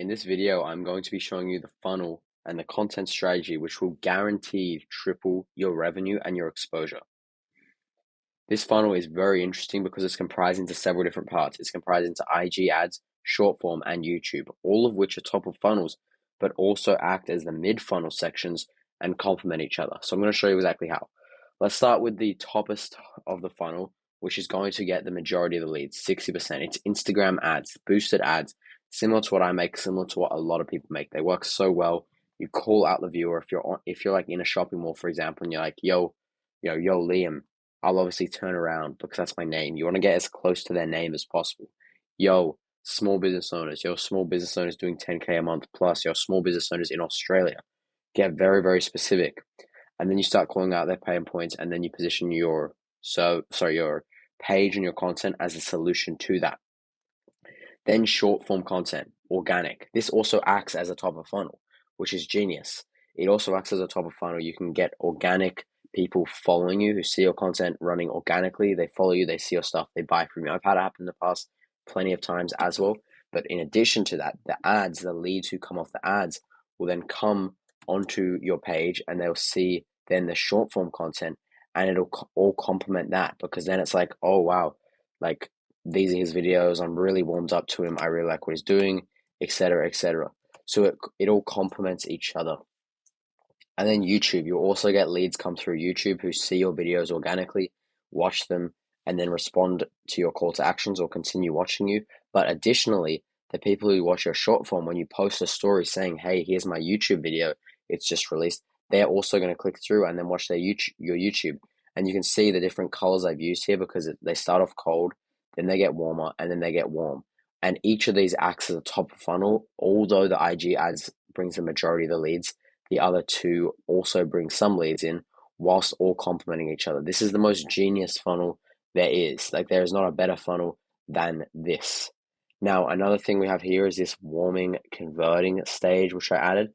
In this video, I'm going to be showing you the funnel and the content strategy, which will guarantee triple your revenue and your exposure. This funnel is very interesting because it's comprised into several different parts. It's comprised into IG ads, short form, and YouTube, all of which are top of funnels, but also act as the mid funnel sections and complement each other. So I'm going to show you exactly how. Let's start with the toppest of the funnel, which is going to get the majority of the leads, 60%. It's Instagram ads, boosted ads, similar to what I make, similar to what a lot of people make. They work so well. You call out the viewer if you're like in a shopping mall, for example, and you're like, yo, Liam. I'll obviously turn around because that's my name. You want to get as close to their name as possible. Yo, small business owners. Yo, small business owners doing 10K a month plus. Yo, small business owners in Australia. Get very, very specific. And then you start calling out their pain points, and then you position your page and your content as a solution to that. Then short form content, organic. This also acts as a top of funnel, which is genius. It also acts as a top of funnel. You can get organic people following you who see your content running organically. They follow you, they see your stuff, they buy from you. I've had it happen in the past plenty of times as well. But in addition to that, the ads, the leads who come off the ads will then come onto your page and they'll see then the short form content and it'll all complement that, because then it's like, oh wow, like these are his videos, I'm really warmed up to him, I really like what he's doing, etc., etc. So it all complements each other. And then YouTube, you'll also get leads come through YouTube who see your videos organically, watch them, and then respond to your call to actions or continue watching you. But additionally, the people who watch your short form, when you post a story saying, hey, here's my YouTube video, it's just released, they're also going to click through and then watch your YouTube. And you can see the different colors I've used here because they start off cold, then they get warmer, and then they get warm. And each of these acts as a top of funnel. Although the IG ads brings the majority of the leads, the other two also bring some leads in whilst all complementing each other. This is the most genius funnel there is. Like, there is not a better funnel than this. Now, another thing we have here is this warming converting stage, which I added.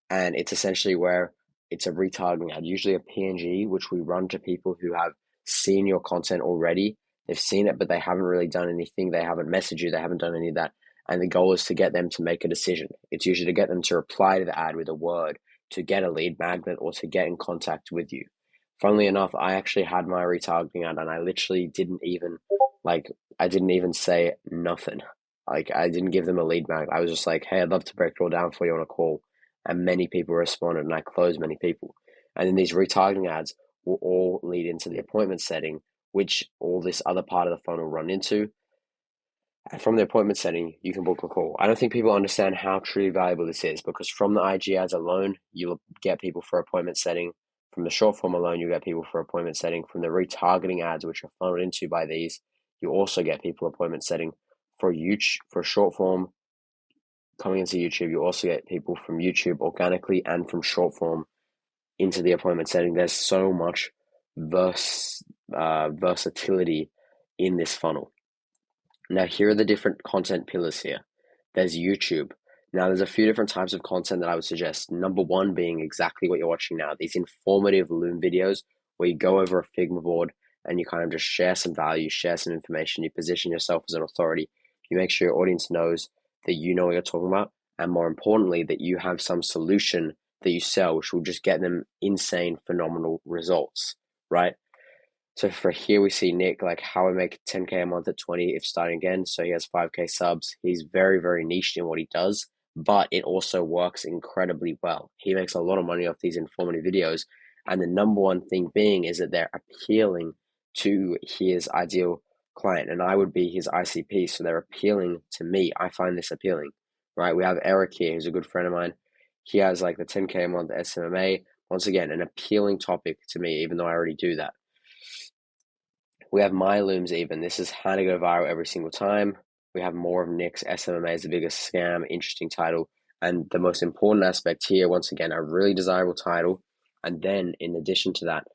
And it's essentially where it's a retargeting ad, usually a PNG, which we run to people who have seen your content already. They've seen it, but they haven't really done anything. They haven't messaged you. They haven't done any of that. And the goal is to get them to make a decision. It's usually to get them to reply to the ad with a word, to get a lead magnet, or to get in contact with you. Funnily enough, I actually had my retargeting ad and I literally didn't even say nothing. Like, I didn't give them a lead magnet. I was just like, hey, I'd love to break it all down for you on a call. And many people responded and I closed many people. And then these retargeting ads will all lead into the appointment setting, which all this other part of the funnel run into. And from the appointment setting, you can book a call. I don't think people understand how truly valuable this is, because from the IG ads alone, you'll get people for appointment setting. From the short form alone, you get people for appointment setting. From the retargeting ads, which are funneled into by these, you also get people appointment setting. For YouTube, for short form coming into YouTube, you also get people from YouTube organically and from short form into the appointment setting. There's so much versatility in this funnel. Now, here are the different content pillars here. There's YouTube. Now, there's a few different types of content that I would suggest. Number one being exactly what you're watching now. These informative Loom videos where you go over a Figma board and you kind of just share some value, share some information. You position yourself as an authority. You make sure your audience knows that you know what you're talking about. And more importantly, that you have some solution that you sell, which will just get them insane, phenomenal results, right? So for here, we see Nick, like how I make 10K a month at 20 if starting again. So he has 5K subs. He's very, very niched in what he does, but it also works incredibly well. He makes a lot of money off these informative videos. And the number one thing being is that they're appealing to his ideal client. And I would be his ICP. So they're appealing to me. I find this appealing, right? We have Eric here, who's a good friend of mine. He has like the 10K a month SMMA. Once again, an appealing topic to me, even though I already do that. We have my looms even. This is how to go viral every single time. We have more of Nick's SMMA is the biggest scam, interesting title. And the most important aspect here, once again, a really desirable title. And then in addition to that,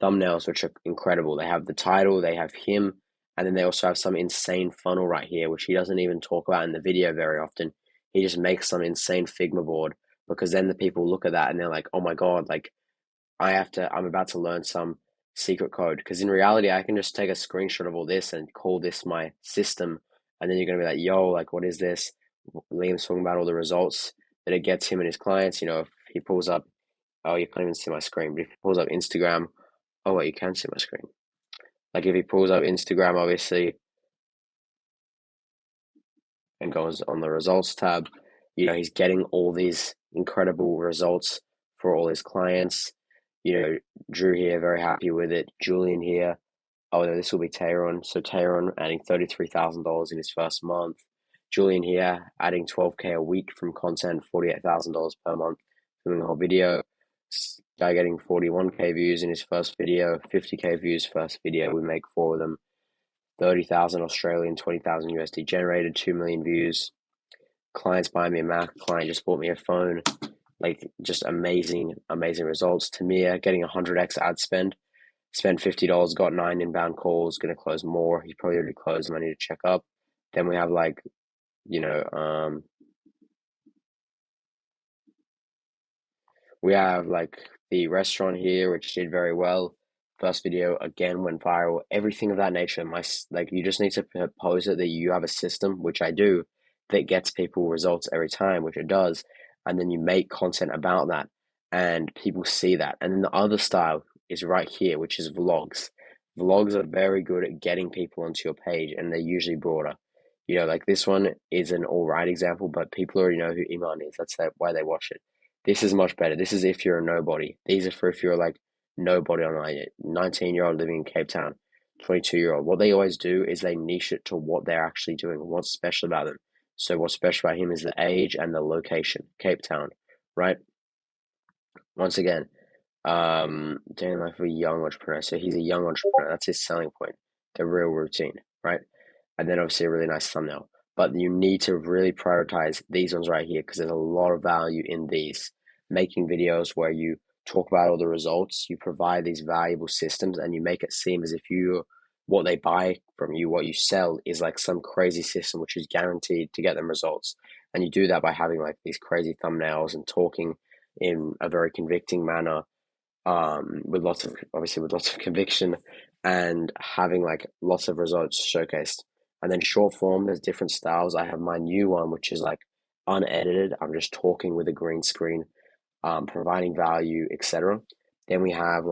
thumbnails, which are incredible. They have the title, they have him, and then they also have some insane funnel right here, which he doesn't even talk about in the video very often. He just makes some insane Figma board, because then the people look at that and they're like, oh my God, like I'm about to learn some secret code, because in reality I can just take a screenshot of all this and call this my system, and then you're going to be like, yo, like, what is this? Liam's talking about all the results that it gets him and his clients. If he pulls up, oh, you can't even see my screen, but if he pulls up Instagram, oh, wait, you can see my screen. Like if he pulls up Instagram, obviously, and goes on the results tab, he's getting all these incredible results for all his clients. Drew here, very happy with it. Julian here. Oh no, this will be Tayron. So Tayron adding $33,000 in his first month. Julian here adding 12K a week from content, $48,000 per month, filming a whole video. Guy getting 41K views in his first video, 50K views first video. We make four of them. 30,000 Australian, 20,000 USD generated, 2 million views. Clients buying me a Mac. Client just bought me a phone. Like just amazing, amazing results. Tamir getting 100x ad spend. Spent $50, got 9 inbound calls, going to close more. He probably already closed them. I need to check up. Then we have we have the restaurant here, which did very well. First video again went viral. Everything of that nature. You just need to propose it that you have a system, which I do, that gets people results every time, which it does, and then you make content about that, and people see that. And then the other style is right here, which is vlogs. Vlogs are very good at getting people onto your page, and they're usually broader. Like this one is an all right example, but people already know who Iman is. That's why they watch it. This is much better. This is if you're a nobody. These are for if you're nobody online. 19-year-old living in Cape Town, 22-year-old. What they always do is they niche it to what they're actually doing, what's special about them. So what's special about him is the age and the location, Cape Town, right? Once again, dating life of a young entrepreneur. So he's a young entrepreneur. That's his selling point, the real routine, right? And then obviously a really nice thumbnail. But you need to really prioritize these ones right here because there's a lot of value in these. Making videos where you talk about all the results, you provide these valuable systems, and you make it seem as if what they buy from you, what you sell, is like some crazy system which is guaranteed to get them results. And you do that by having these crazy thumbnails and talking in a very convicting manner, with lots of conviction, and having lots of results showcased. And then short form, there's different styles. I have my new one, which is unedited. I'm just talking with a green screen, providing value, etc. Then we have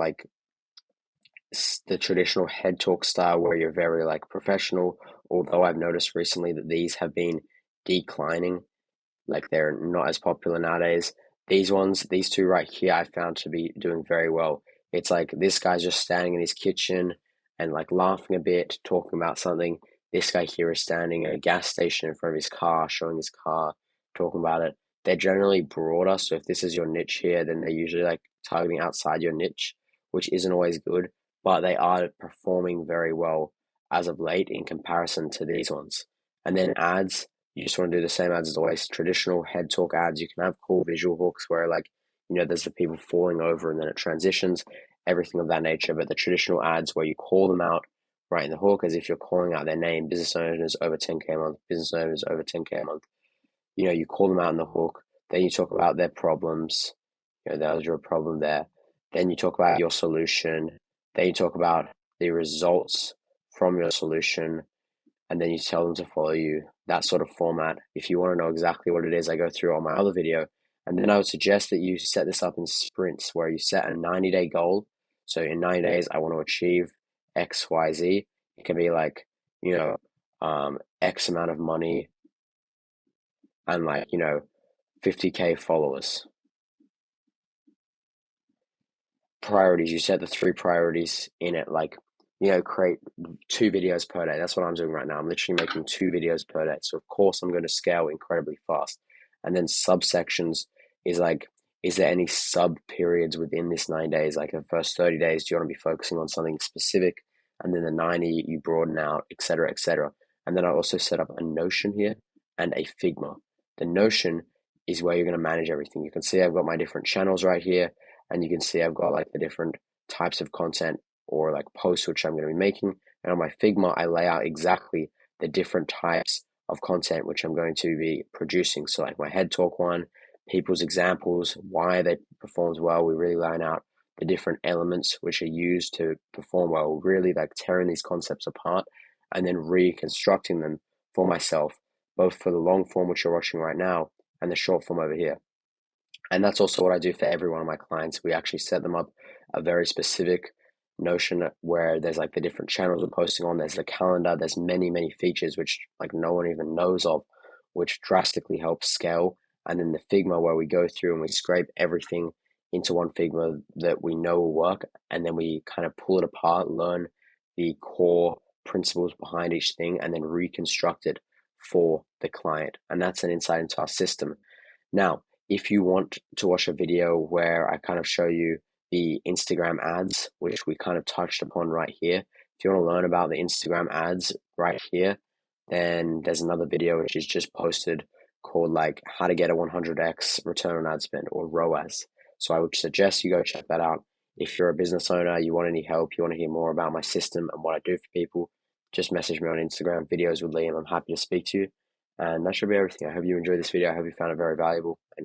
the traditional head talk style where you're very professional. Although I've noticed recently that these have been declining, they're not as popular nowadays. These two right here, I found to be doing very well. It's this guy's just standing in his kitchen and laughing a bit, talking about something. This guy here is standing at a gas station in front of his car, showing his car, talking about it. They're generally broader, so if this is your niche here, then they're usually targeting outside your niche, which isn't always good, but they are performing very well as of late in comparison to these ones. And then ads, you just want to do the same ads as always. Traditional head talk ads, you can have cool visual hooks where there's the people falling over and then it transitions, everything of that nature. But the traditional ads where you call them out right in the hook as if you're calling out their name, business owners over 10K a month, business owners over 10K a month. You call them out in the hook, then you talk about their problems. That was your problem there. Then you talk about your solution. Then you talk about the results from your solution, and then you tell them to follow you. That sort of format. If you want to know exactly what it is, I go through on my other video. And then I would suggest that you set this up in sprints where you set a 90-day goal. So in 90 days, I want to achieve X, Y, Z. It can be X amount of money and 50K followers. Priorities, you set the 3 priorities in it, create 2 videos per day. That's what I'm doing right now. I'm literally making 2 videos per day. So of course I'm going to scale incredibly fast. And then subsections is there any sub periods within this 9 days? The first 30 days, do you want to be focusing on something specific? And then the 90, you broaden out, etc., etc. And then I also set up a Notion here and a Figma. The Notion is where you're going to manage everything. You can see I've got my different channels right here, and you can see I've got the different types of content or posts which I'm going to be making. And on my Figma, I lay out exactly the different types of content which I'm going to be producing. So my head talk one, people's examples, why they performed well. We really line out the different elements which are used to perform well, really tearing these concepts apart and then reconstructing them for myself both for the long form, which you're watching right now, and the short form over here. And that's also what I do for every one of my clients. We actually set them up a very specific notion where there's like the different channels we're posting on, there's the calendar, there's many, many features which like no one even knows of, which drastically helps scale. And then the Figma where we go through and we scrape everything into one Figma that we know will work, and then we kind of pull it apart, learn the core principles behind each thing, and then reconstruct it for the client. And that's an insight into our system. Now, if you want to watch a video where I kind of show you the Instagram ads, which we kind of touched upon right here, if you want to learn about the Instagram ads right here, then there's another video which is just posted called like how to get a 100x return on ad spend, or ROAS. So I would suggest you go check that out. If you're a business owner, you want any help, you want to hear more about my system and what I do for people, just message me on Instagram, Videos with Liam. I'm happy to speak to you. And that should be everything. I hope you enjoyed this video. I hope you found it very valuable. And yeah.